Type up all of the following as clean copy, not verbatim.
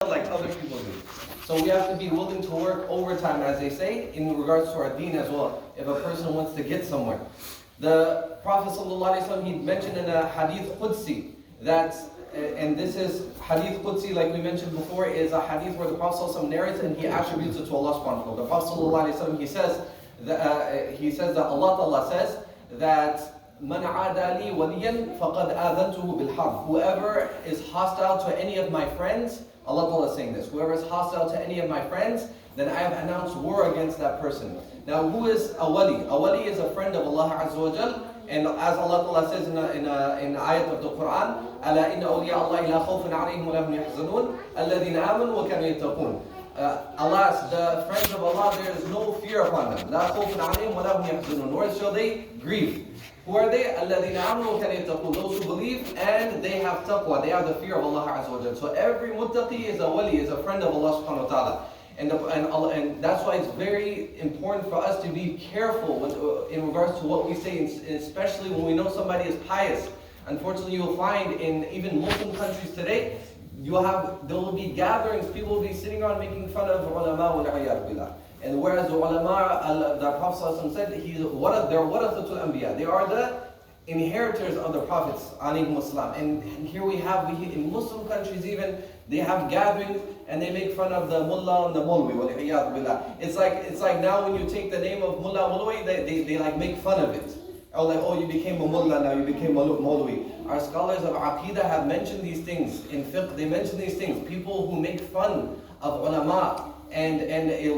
like other people do. So we have to be willing to work overtime, as they say, in regards to our deen as well, if a person wants to get somewhere. The Prophet ﷺ, he mentioned in a hadith Qudsi that, and this is hadith Qudsi, like we mentioned before, is a hadith where the Prophet ﷺ narrates and he attributes it to Allah subhanahu wa ta'ala. The Prophet ﷺ, he says that Allah Ta'ala says that Man aada li waliyan faqad adhantuhu bil harb. Whoever is hostile to any of my friends, Allah Ta'ala is saying this, whoever is hostile to any of my friends, then I have announced war against that person. Now, who is a wali? A wali is a friend of Allah Azza wa Jal, and as Allah Ta'ala says in a ayat of the Quran, أَلَا إِنَّ أَوْلِيَاءَ اللَّهِ لَا خَوْفٌ عَلَيْهِمْ وَلَا هُمْ يَحْزَنُونَ الَّذِينَ آمَنُوا وَكَانُوا يَتَّقُونَ. Alas, the friends of Allah, there is no fear upon them. لَا خَوْفٌ عَلَيْهِمْ وَلَا هُمْ يَحْزَنُونَ. Nor shall they grieve. Who are they? الَّذِينَ آمَنُوا وَكَانُوا يَتَّقُونَ. Those who believe and they have taqwa. They have the fear of Allah Azza wa Jal. So every muttaqi is a wali, is a friend of Allah subhanahu wa ta'ala. And that's why it's very important for us to be careful in regards to what we say, especially when we know somebody is pious. Unfortunately, you'll find in even Muslim countries today, there will be gatherings, people will be sitting around making fun of ulama wal-'iyadhu billah. And whereas the ulama, the Prophet said, they're warathatul anbiya. They are the inheritors of the prophets, alayhimus salam. And here in Muslim countries even, they have gatherings and they make fun of the mullah and the mulwi, wal-'iyadhu billah. It's like now when you take the name of mullah mulwi, they like make fun of it. Or like, oh, you became a mullah now, you became a mulwi. Our scholars of aqidah have mentioned these things. In fiqh, they mention these things. People who make fun of ulama. And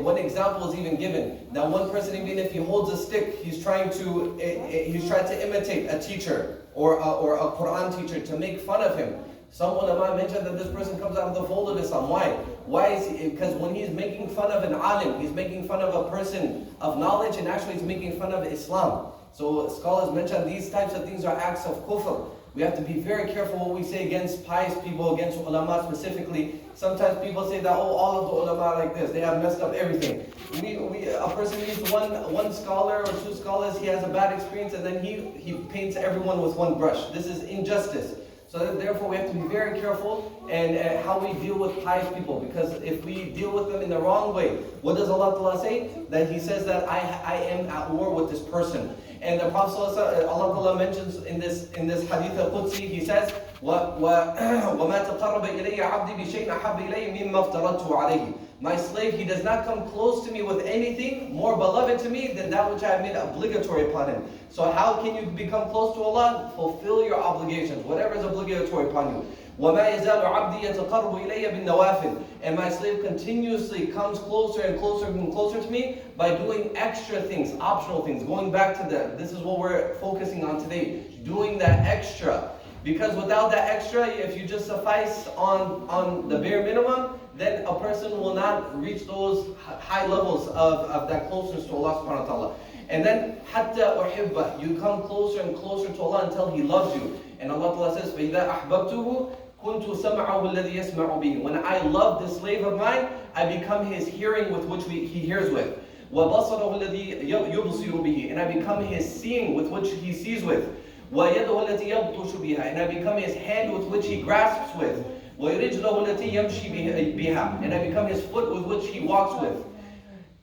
one example is even given. Now one person, even if he holds a stick, he's trying to imitate a teacher or a Quran teacher to make fun of him. Some ulama mentioned that this person comes out of the fold of Islam. Why? Why is he? Because when he's making fun of an alim, he's making fun of a person of knowledge, and actually he's making fun of Islam. So scholars mention these types of things are acts of kufr. We have to be very careful what we say against pious people, against ulama specifically. Sometimes people say that, oh, all of the ulama like this, they have messed up everything. A person meets one scholar or two scholars, he has a bad experience, and then he paints everyone with one brush. This is injustice. So therefore we have to be very careful and how we deal with pious people, because if we deal with them in the wrong way, what does Allah Ta'ala say? That He says that I am at war with this person. And the Prophet Allah Ta'ala mentions in this hadith al-Qudsi, he says, وَمَا تَقَرَّبَ إِلَيَّ عَبْدِي بِشَيْءٍ أَحَبَّ إِلَيَّ مِمَّا افْتَرَضْتُ عَلَيْهِ. My slave, he does not come close to me with anything more beloved to me than that which I have made obligatory upon him. So how can you become close to Allah? Fulfill your obligations, whatever is obligatory upon you. وَمَا يَزَالُ عَبْدِي يَتَقَرَّبُ إِلَيَّ بِالنَّوَافِلِ. And my slave continuously comes closer and closer and closer to me by doing extra things, optional things, going back to this is what we're focusing on today, doing that extra. Because without that extra, if you just suffice on the bare minimum, then a person will not reach those high levels of that closeness to Allah subhanahu wa ta'ala. And then, حَتَّى أُحِبَّهُ, you come closer and closer to Allah until He loves you. And Allah Ta'ala says, فَإِذَا أَحْبَبْتُهُ كُنْتُ سَمْعَهُ الَّذِي يَسْمَعُ بِهِ. When I love this slave of mine, I become his hearing with which he hears with. وَبَصَرَهُ الَّذِي يُبْصِرُ بِهِ. And I become his seeing with which he sees with. وَيَدَهُ الَّتِي يَبْطُشُ بِهَا. And I become his hand with which he grasps with. وَيَرِجْلَهُ الَّتِي يَمْشِي بِهَا. And I become his foot with which he walks with.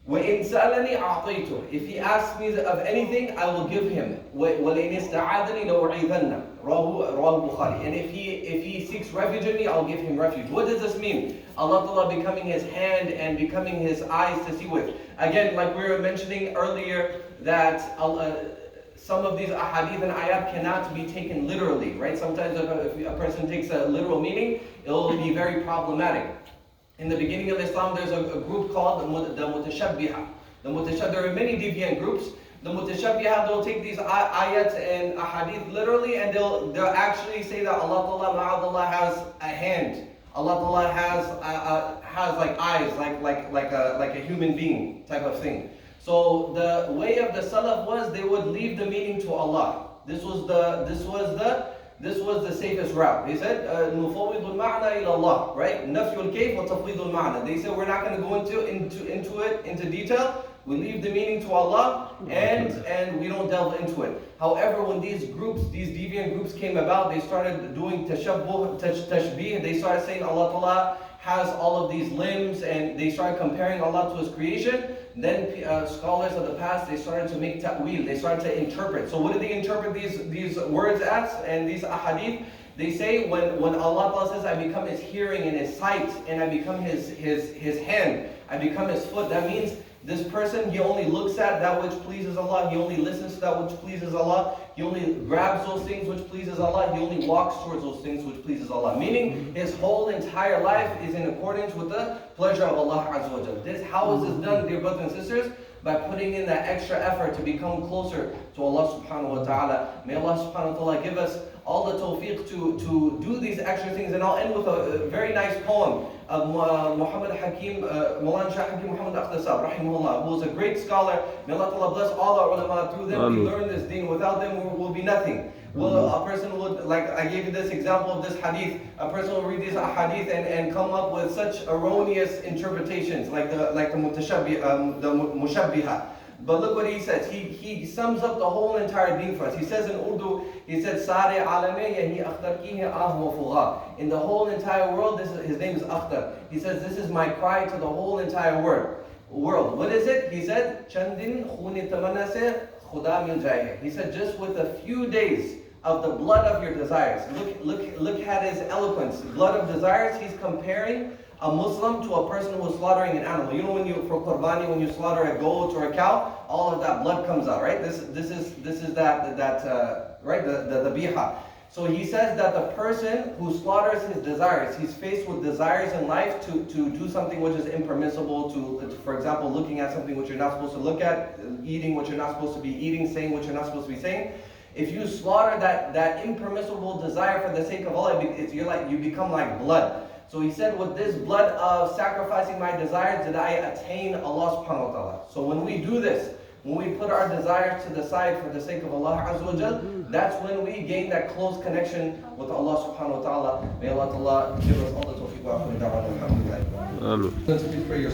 وَإِنْ سَأَلَنِي أَعْطَيْتُهُ. If he asks me of anything, I will give him. وَلَئِنِ اسْتَعَاذَنِي لَأُعِيذَنَّ. Rawah Bukhari. And if he seeks refuge in me, I'll give him refuge. What does this mean? Allah Ta'ala becoming his hand and becoming his eyes to see with. Again, like we were mentioning earlier, that some of these ahadith and ayat cannot be taken literally, right? Sometimes if a person takes a literal meaning, it will be very problematic. In the beginning of Islam, there's a group called the Mutashabbiha. There are many deviant groups. The Mutashabbiha, they'll take these ayats and ahadith literally, and they'll actually say that Allah Ta'ala ma'adallah has a hand. Allah Ta'ala has like eyes, like a human being type of thing. So the way of the Salaf was they would leave the meaning to Allah. This was the safest route. They said, نُفَوِّضُ الْمَعْنَى إِلَى اللَّهِ, right? نَفْيُ الْكَيْفِ وَتَفْوِيضُ الْمَعْنَى. They said we're not going to go into detail. We leave the meaning to Allah and we don't delve into it. However, when these deviant groups came about, they started doing tashbih. They started saying Allah Ta'ala has all of these limbs, and they started comparing Allah to His creation. Then scholars of the past, they started to make ta'wil, they started to interpret. So what did they interpret these words as and these ahadith? They say when Allah says, I become His hearing and His sight, and I become His hand, I become His foot, that means this person, he only looks at that which pleases Allah, he only listens to that which pleases Allah, he only grabs those things which pleases Allah, he only walks towards those things which pleases Allah. Meaning, his whole entire life is in accordance with the pleasure of Allah Azza wa Jal. How is this done, dear brothers and sisters? By putting in that extra effort to become closer to Allah subhanahu wa ta'ala. May Allah subhanahu wa ta'ala give us all the tawfiq to do these extra things. And I'll end with a very nice poem of Muhammad Hakim, Mawlana Shah Hakim Muhammad Akhtasab, rahimahullah, who was a great scholar. May Allah ta'ala bless all our ulama through them. We learn this deen. Without them, we'll be nothing. Well, a person would, like I gave you this example of this hadith, a person will read these hadith and come up with such erroneous interpretations, like the mushabbiha. But look what he says. He sums up the whole entire deen for us. He says in Urdu, he said, Sare alame yahi akhtar ki hai ah wa fugha. In the whole entire world, his name is Akhtar. He says, this is my cry to the whole entire world. What is it? He said, Chandin khuni tamanna se khuda mil jaye. He said, just with a few days of the blood of your desires. Look at his eloquence. Blood of desires, he's comparing a Muslim to a person who is slaughtering an animal. You know, for Qurbani, when you slaughter a goat or a cow, all of that blood comes out, right? This is that right, the biha. So he says that the person who slaughters his desires, he's faced with desires in life to do something which is impermissible, for example, looking at something which you're not supposed to look at, eating what you're not supposed to be eating, saying what you're not supposed to be saying. If you slaughter that impermissible desire for the sake of Allah, you become like blood. So he said, with this blood of sacrificing my desires, did I attain Allah subhanahu wa ta'ala. So when we do this, when we put our desires to the side for the sake of Allah Azza wa Jal, that's when we gain that close connection with Allah subhanahu wa ta'ala. May Allah ta'ala give us all the tawfiq wa alhamdulillah. Let's please pray your